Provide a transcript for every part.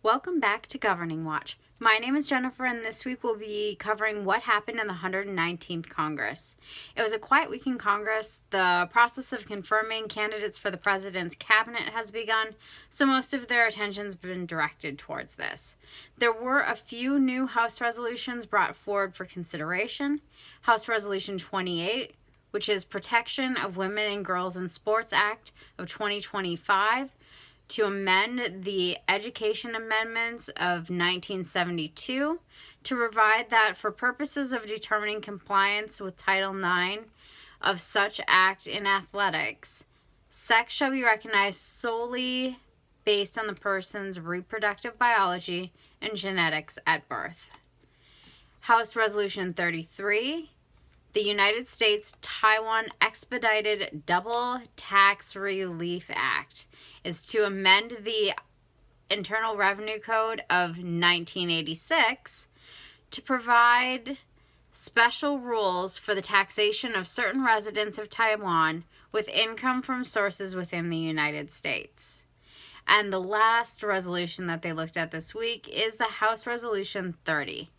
Welcome back to Governing Watch. My name is Jennifer, and this week we'll be covering what happened in the 119th Congress. It was a quiet week in Congress. The process of confirming candidates for the president's cabinet has begun, so most of their attention's been directed towards this. There were a few new House resolutions brought forward for consideration. House Resolution 28, which is Protection of Women and Girls in Sports Act of 2025, to amend the Education Amendments of 1972 to provide that for purposes of determining compliance with Title IX of such act in athletics, sex shall be recognized solely based on the person's reproductive biology and genetics at birth. House Resolution 33, the United States-Taiwan Expedited Double Tax Relief Act, is to amend the Internal Revenue Code of 1986 to provide special rules for the taxation of certain residents of Taiwan with income from sources within the United States. And the last resolution that they looked at this week is the House Resolution 30,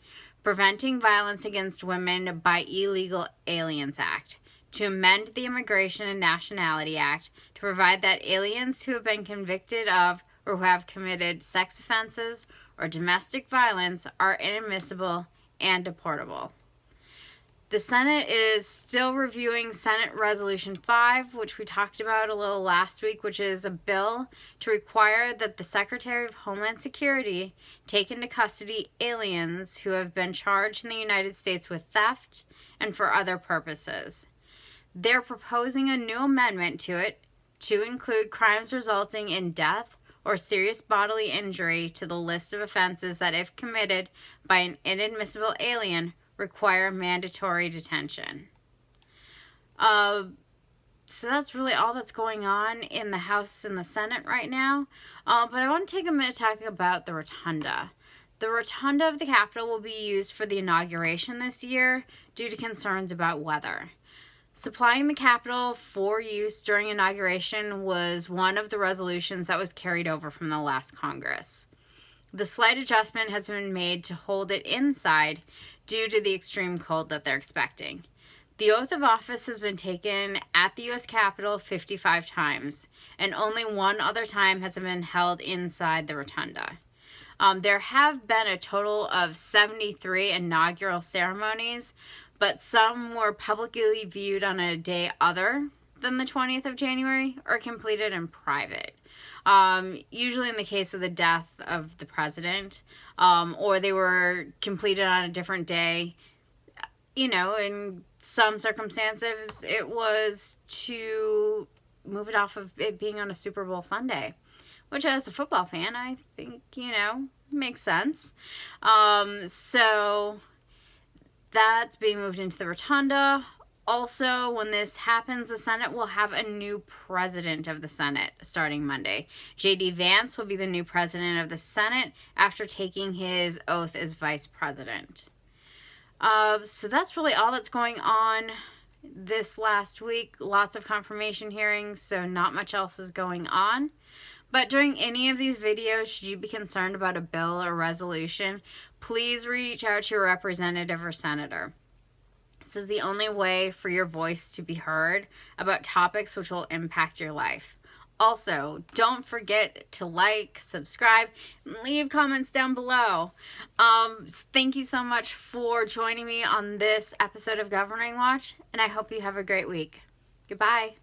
Preventing Violence Against Women by Illegal Aliens Act, to amend the Immigration and Nationality Act to provide that aliens who have been convicted of or who have committed sex offenses or domestic violence are inadmissible and deportable. The Senate is still reviewing Senate Resolution 5, which we talked about a little last week, which is a bill to require that the Secretary of Homeland Security take into custody aliens who have been charged in the United States with theft and for other purposes. They're proposing a new amendment to it to include crimes resulting in death or serious bodily injury to the list of offenses that, if committed by an inadmissible alien, require mandatory detention. So that's really all that's going on in the House and the Senate right now. But I want to take a minute to talk about the Rotunda. The Rotunda of the Capitol will be used for the inauguration this year due to concerns about weather. Supplying the Capitol for use during inauguration was one of the resolutions that was carried over from the last Congress. The slight adjustment has been made to hold it inside due to the extreme cold that they're expecting. The oath of office has been taken at the U.S. Capitol 55 times, and only one other time has it been held inside the Rotunda. There have been a total of 73 inaugural ceremonies, but some were publicly viewed on a day other than the 20th of January or completed in private. Usually in the case of the death of the president, or they were completed on a different day. You know, in some circumstances, it was to move it off of it being on a Super Bowl Sunday, which as a football fan, I think, makes sense. So that's being moved into the Rotunda. Also, when this happens, the Senate will have a new president of the Senate starting Monday. J.D. Vance will be the new president of the Senate after taking his oath as vice president. So that's really all that's going on this last week. Lots of confirmation hearings, so not much else is going on. But during any of these videos, should you be concerned about a bill or resolution, please reach out to your representative or senator. This is the only way for your voice to be heard about topics which will impact your life. Also, don't forget to like, subscribe, and leave comments down below. Thank you so much for joining me on this episode of Governing Watch, and I hope you have a great week. Goodbye.